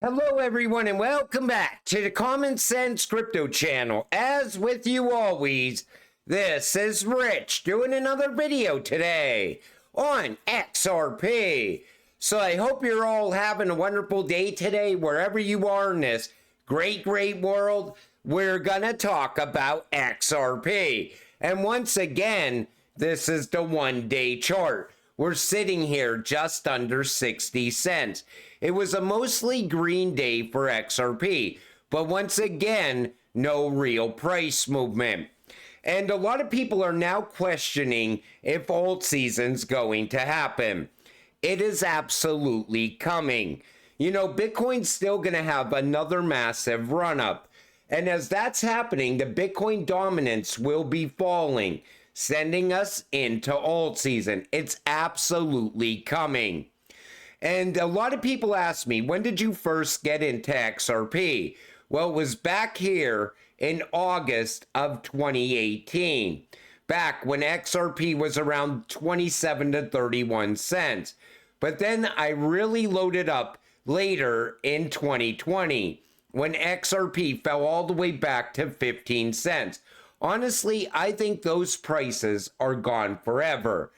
Hello everyone and welcome back to the Common Sense Crypto channel. As with you always, this is Rich doing another video today on XRP. So I hope you're all having a wonderful day today wherever you are in this great world. We're gonna talk about XRP. And once again, this is the 1-day chart. We're sitting here just under 60 cents. It was a mostly green day for XRP, but once again, no real price movement. And a lot of people are now questioning if alt season's going to happen. It is absolutely coming. You know, Bitcoin's still going to have another massive run up. And as that's happening, the Bitcoin dominance will be falling, sending us into alt season. It's absolutely coming. And a lot of people ask me, when did you first get into XRP? Well, it was back here in August of 2018, back when XRP was around 27 to 31 cents. But then I really loaded up later in 2020 when XRP fell all the way back to 15 cents. Honestly, I think those prices are gone forever.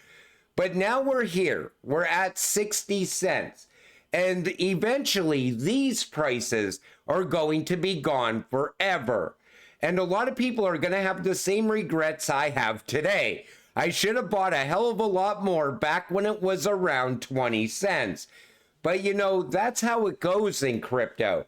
But now we're here. We're at 60 cents. And eventually, these prices are going to be gone forever. And a lot of people are going to have the same regrets I have today. I should have bought a hell of a lot more back when it was around 20 cents. But you know, that's how it goes in crypto.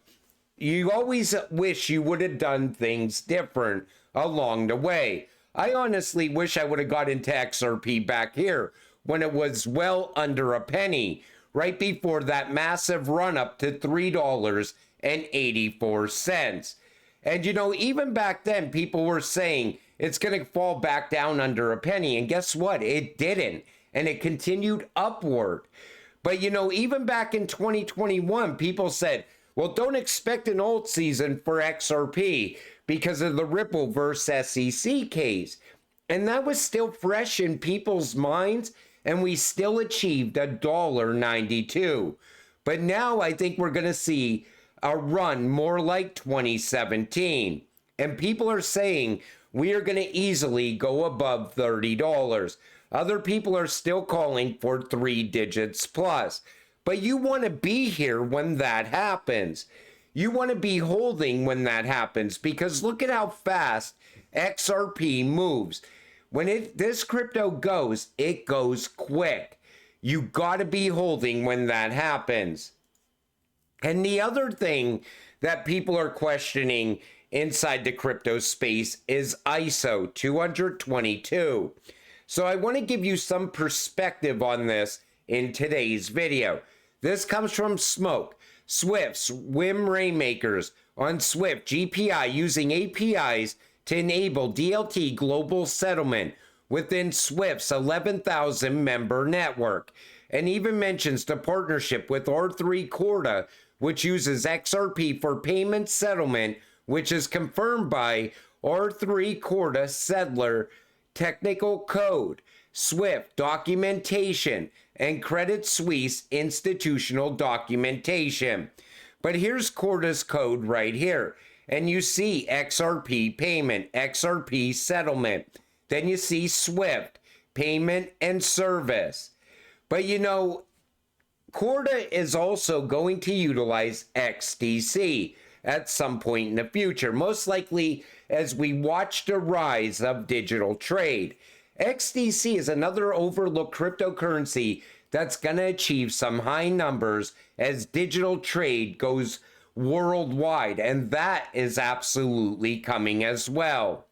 You always wish you would have done things different along the way. I honestly wish I would have got into XRP back here when it was well under a penny, right before that massive run up to $3.84. And you know, even back then, people were saying it's going to fall back down under a penny. And guess what? It didn't. And it continued upward. But you know, even back in 2021, people said, well, don't expect an alt season for XRP because of the Ripple versus SEC case. And that was still fresh in people's minds, and we still achieved $1.92. But now I think we're going to see a run more like 2017. And people are saying we are going to easily go above $30. Other people are still calling for 3 digits plus. But you want to be here when that happens. You want to be holding when that happens, because look at how fast XRP moves. When this crypto goes, it goes quick. You got to be holding when that happens. And the other thing that people are questioning inside the crypto space is ISO 222. So I want to give you some perspective on this in today's video. This comes from Smoke, Swift's WIM Rainmakers on Swift GPI using APIs to enable DLT global settlement within Swift's 11,000 member network, and even mentions the partnership with R3 Corda, which uses XRP for payment settlement, which is confirmed by R3 Corda Settler Technical Code, Swift documentation, and Credit Suisse institutional documentation. But here's Corda's code right here. And you see XRP payment, XRP settlement. Then you see Swift payment and service. But you know, Corda is also going to utilize XDC at some point in the future, most likely as we watch the rise of digital trade. XDC is another overlooked cryptocurrency that's going to achieve some high numbers as digital trade goes worldwide, and that is absolutely coming as well.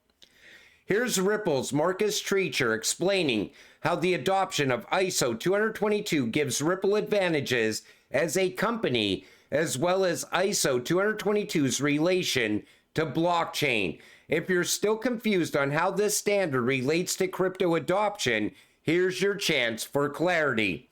Here's Ripple's Marcus Treacher explaining how the adoption of ISO 222 gives Ripple advantages as a company, as well as ISO 222's relation to blockchain. If you're still confused on how this standard relates to crypto adoption, here's your chance for clarity.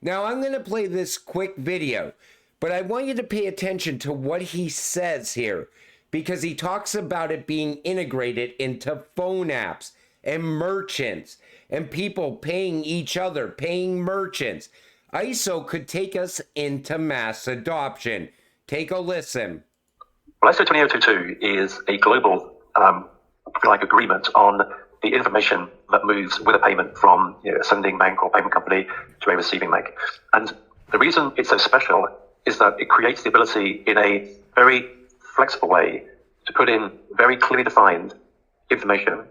Now, I'm going to play this quick video, but I want you to pay attention to what he says here, because he talks about it being integrated into phone apps and merchants and people paying each other, paying merchants. ISO could take us into mass adoption. Take a listen. Well, ISO 20022 is a global, if you like, agreement on the information that moves with a payment from a sending bank or payment company to a receiving bank. And the reason it's so special is that it creates the ability in a very flexible way to put in very clearly defined information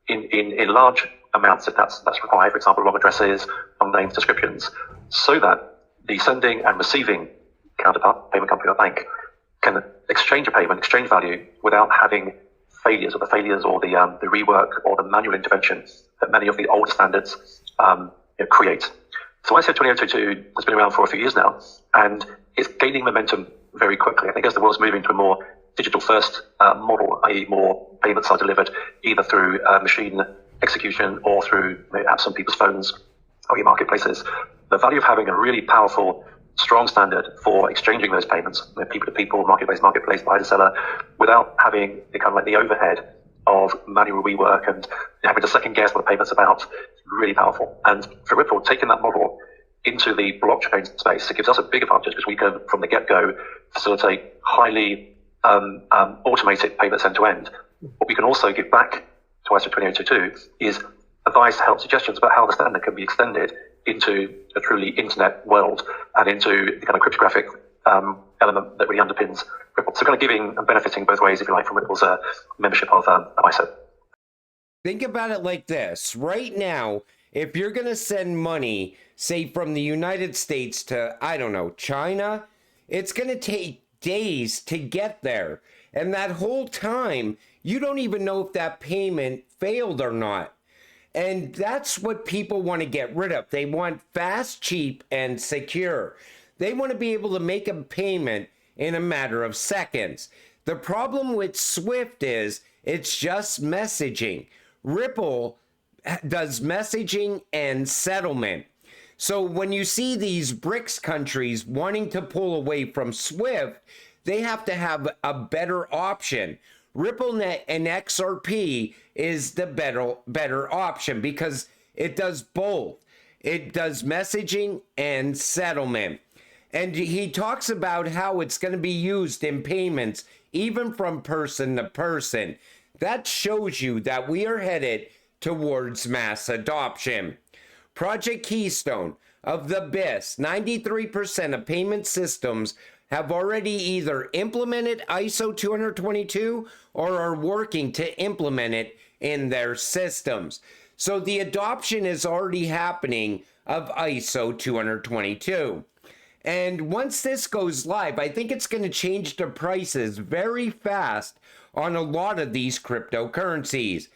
in large amounts if that's required, for example, long addresses, long names, descriptions, so that the sending and receiving counterpart, payment company or bank, can exchange a payment, exchange value without having failures or the rework or the manual intervention that many of the older standards create. So ISO 20022 has been around for a few years now, and it's gaining momentum very quickly. I think as the world's moving to a more digital first model, i.e. more payments are delivered either through machine execution or through apps on people's phones or your marketplaces, the value of having a really powerful, strong standard for exchanging those payments, people to people, marketplace, buyer to seller, without having the overhead of manual rework and having to second guess what the payment's about, is really powerful. And for Ripple, taking that model into the blockchain space, it gives us a big advantage because we can, from the get-go, facilitate highly automated payments end to end. What we can also give back to ISO 20022 is advice, help, suggestions about how the standard can be extended into a truly internet world and into the kind of cryptographic element that really underpins Ripple. So kind of giving and benefiting both ways, if you like, from Ripple's membership of ISO. Think about it like this. Right now, if you're going to send money, say from the United States to, I don't know, China, it's going to take days to get there. And that whole time, you don't even know if that payment failed or not. And that's what people want to get rid of. They want fast, cheap, and secure. They want to be able to make a payment in a matter of seconds. The problem with Swift is it's just messaging. Ripple does messaging and settlement. So when you see these BRICS countries wanting to pull away from Swift, they have to have a better option. RippleNet and XRP is the better option because it does both. It does messaging and settlement. And he talks about how it's going to be used in payments, even from person to person. That shows you that we are headed towards mass adoption. Project Keystone of the BIS, 93% of payment systems have already either implemented ISO 20022 or are working to implement it in their systems. So the adoption is already happening of ISO 222. And once this goes live, I think it's going to change the prices very fast on a lot of these cryptocurrencies.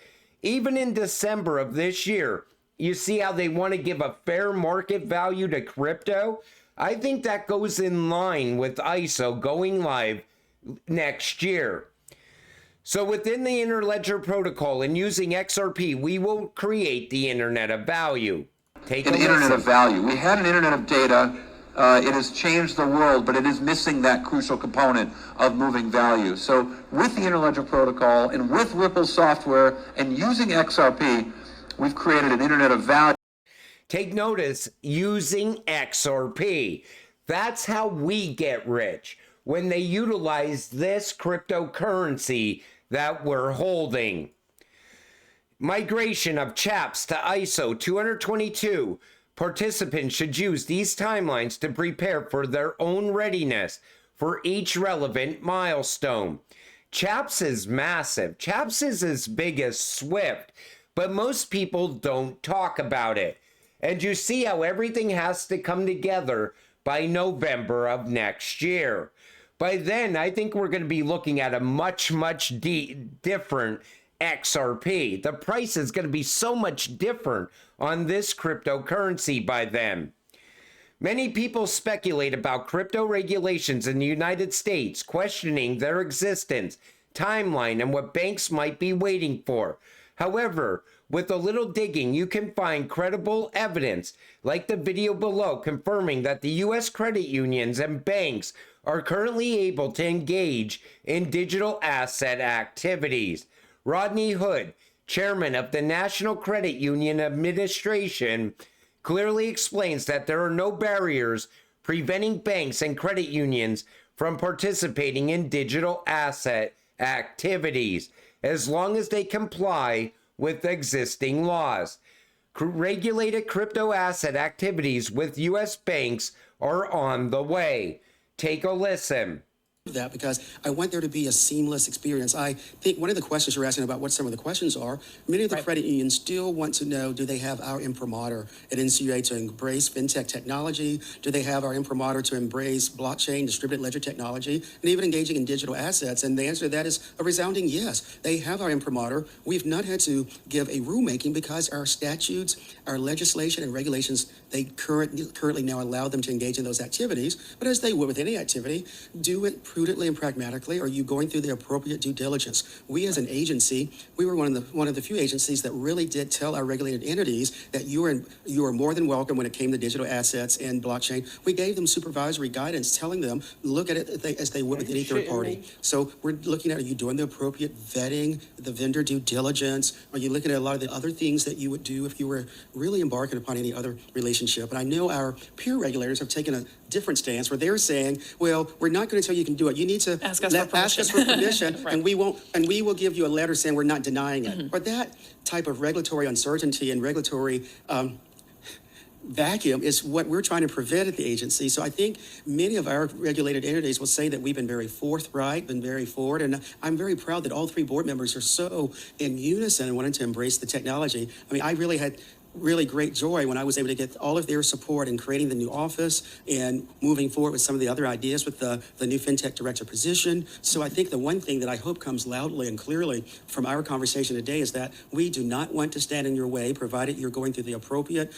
Even in December of this year, you see how they want to give a fair market value to crypto? I think that goes in line with ISO going live next year. So within the Interledger protocol and using XRP, we will create the Internet of Value. Take an Internet of Value. We had an Internet of Data. It has changed the world, but it is missing that crucial component of moving value. So with the Interledger protocol and with Ripple software and using XRP, we've created an Internet of Value. Take notice, using XRP. That's how we get rich, when they utilize this cryptocurrency that we're holding. Migration of chaps to ISO 222. Participants should use these timelines to prepare for their own readiness for each relevant milestone. Chaps is massive. Chaps is as big as Swift, but most people don't talk about it. And you see how everything has to come together by November of next year. By then, I think we're going to be looking at a much different XRP. The price is going to be so much different on this cryptocurrency by then. Many people speculate about crypto regulations in the United States, questioning their existence, timeline, and what banks might be waiting for. However, with a little digging, you can find credible evidence, like the video below, confirming that the U.S. credit unions and banks are currently able to engage in digital asset activities. Rodney Hood, chairman of the National Credit Union Administration, clearly explains that there are no barriers preventing banks and credit unions from participating in digital asset activities as long as they comply with existing laws. Regulated crypto asset activities with U.S. banks are on the way. Take a listen. That because I want there to be a seamless experience. I think one of the questions you're asking about what some of the questions are, many of the credit unions still want to know, do they have our imprimatur at NCUA to embrace fintech technology? Do they have our imprimatur to embrace blockchain, distributed ledger technology, and even engaging in digital assets? And the answer to that is a resounding yes. They have our imprimatur. We've not had to give a rulemaking because our statutes, our legislation and regulations, they currently now allow them to engage in those activities. But as they would with any activity, do it prudently and pragmatically. Are you going through the appropriate due diligence? We as an agency, we were one of the few agencies that really did tell our regulated entities that you are more than welcome when it came to digital assets and blockchain. We gave them supervisory guidance telling them, look at it as they would with any third party. So we're looking at, are you doing the appropriate vetting, the vendor due diligence? Are you looking at a lot of the other things that you would do if you were really embarking upon any other relationship? And I know our peer regulators have taken a different stance where they're saying, well, we're not going to tell you can do it. You need to ask us for permission, right. and we will give you a letter saying we're not denying it. But that type of regulatory uncertainty and regulatory vacuum is what we're trying to prevent at the agency. So I think many of our regulated entities will say that we've been very forthright, been very forward, and I'm very proud that all three board members are so in unison and wanting to embrace the technology. I mean, I really had really great joy when I was able to get all of their support in creating the new office and moving forward with some of the other ideas with the new FinTech director position. So I think the one thing that I hope comes loudly and clearly from our conversation today is that we do not want to stand in your way, provided you're going through the appropriate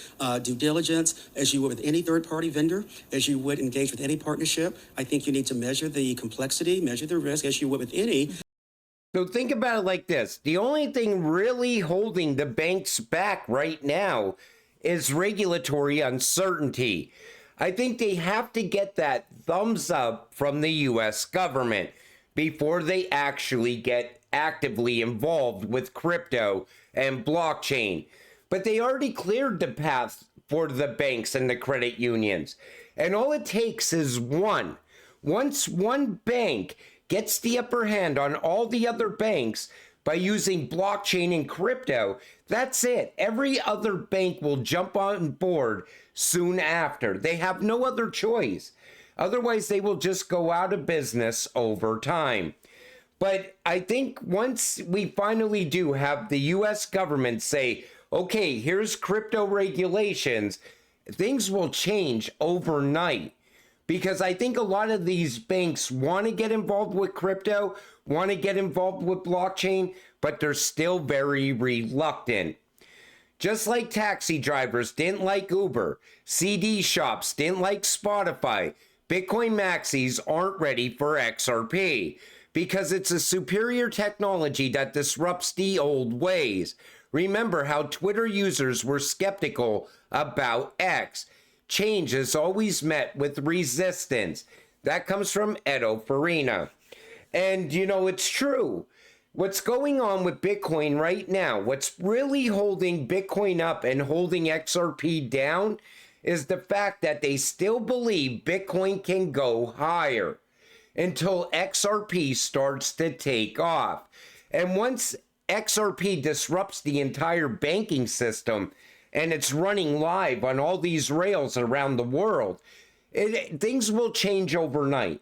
due diligence as you would with any third-party vendor, as you would engage with any partnership. I think you need to measure the complexity, measure the risk as you would with any. So think about it like this. The only thing really holding the banks back right now is regulatory uncertainty. I think they have to get that thumbs up from the US government before they actually get actively involved with crypto and blockchain. But they already cleared the path for the banks and the credit unions. And all it takes is one. Once one bank gets the upper hand on all the other banks by using blockchain and crypto, that's it. Every other bank will jump on board soon after. They have no other choice. Otherwise, they will just go out of business over time. But I think once we finally do have the US government say, okay, here's crypto regulations, things will change overnight. Because I think a lot of these banks want to get involved with crypto, want to get involved with blockchain, but they're still very reluctant. Just like taxi drivers didn't like Uber, CD shops didn't like Spotify, Bitcoin maxis aren't ready for XRP because it's a superior technology that disrupts the old ways. Remember how Twitter users were skeptical about X. Change is always met with resistance. That comes from Edo Farina. And, you know, it's true. What's going on with Bitcoin right now, what's really holding Bitcoin up and holding XRP down is the fact that they still believe Bitcoin can go higher until XRP starts to take off. And once XRP disrupts the entire banking system, and it's running live on all these rails around the world, things will change overnight.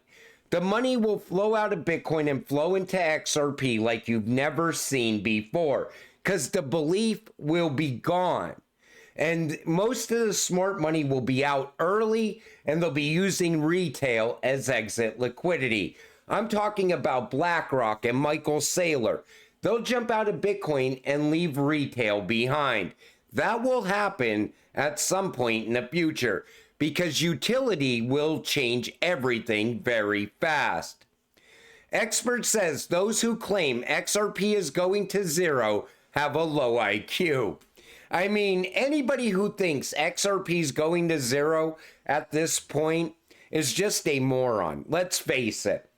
The money will flow out of Bitcoin and flow into XRP like you've never seen before, because the belief will be gone. And most of the smart money will be out early, and they'll be using retail as exit liquidity. I'm talking about BlackRock and Michael Saylor. They'll jump out of Bitcoin and leave retail behind. That will happen at some point in the future because utility will change everything very fast. Expert says those who claim XRP is going to zero have a low IQ. I mean, anybody who thinks XRP is going to zero at this point is just a moron. Let's face it.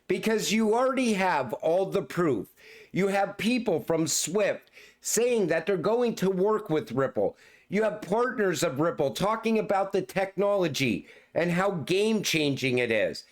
Because you already have all the proof. You have people from Swift saying that they're going to work with Ripple. You have partners of Ripple talking about the technology and how game-changing it is.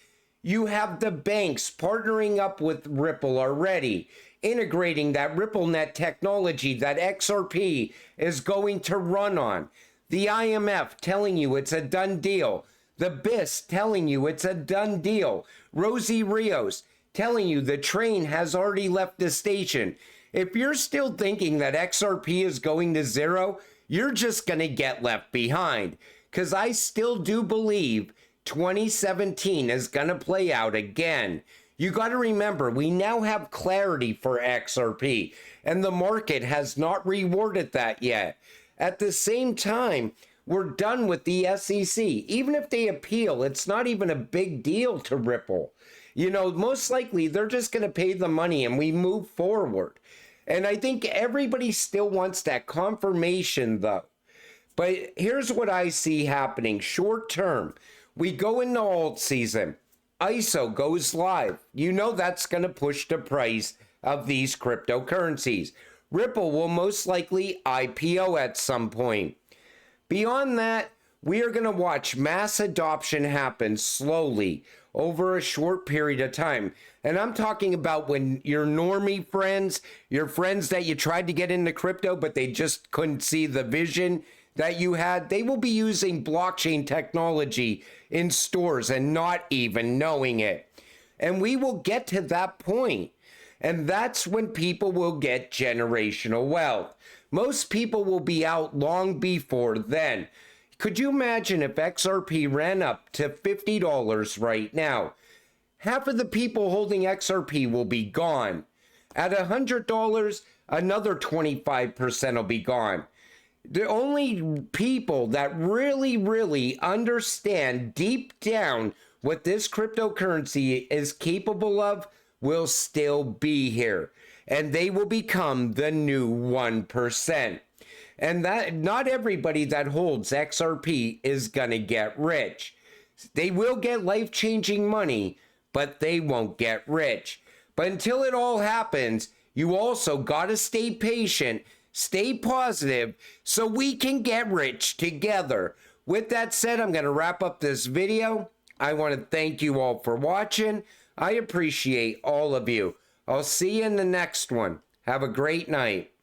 You have the banks partnering up with Ripple already, integrating that RippleNet technology that XRP is going to run on. The IMF telling you it's a done deal. The BIS telling you it's a done deal. Rosie Rios telling you the train has already left the station. If you're still thinking that XRP is going to zero, you're just going to get left behind. Because I still do believe 2017 is going to play out again. You got to remember, we now have clarity for XRP, and the market has not rewarded that yet. At the same time, we're done with the SEC. Even if they appeal, it's not even a big deal to Ripple. You know, most likely they're just going to pay the money and we move forward. And I think everybody still wants that confirmation, though. But here's what I see happening short term. We go into alt season. ISO goes live. You know that's going to push the price of these cryptocurrencies. Ripple will most likely IPO at some point. Beyond that, we are going to watch mass adoption happen slowly over a short period of time. And I'm talking about when your normie friends, your friends that you tried to get into crypto, but they just couldn't see the vision that you had, they will be using blockchain technology in stores and not even knowing it. And we will get to that point. And that's when people will get generational wealth. Most people will be out long before then. Could you imagine if XRP ran up to $50 right now? Half of the people holding XRP will be gone. At $100, another 25% will be gone. The only people that really understand deep down what this cryptocurrency is capable of will still be here. And they will become the new 1%. And that not everybody that holds XRP is going to get rich. They will get life-changing money, but they won't get rich. But until it all happens, you also got to stay patient, stay positive, so we can get rich together. With that said, I'm going to wrap up this video. I want to thank you all for watching. I appreciate all of you. I'll see you in the next one. Have a great night.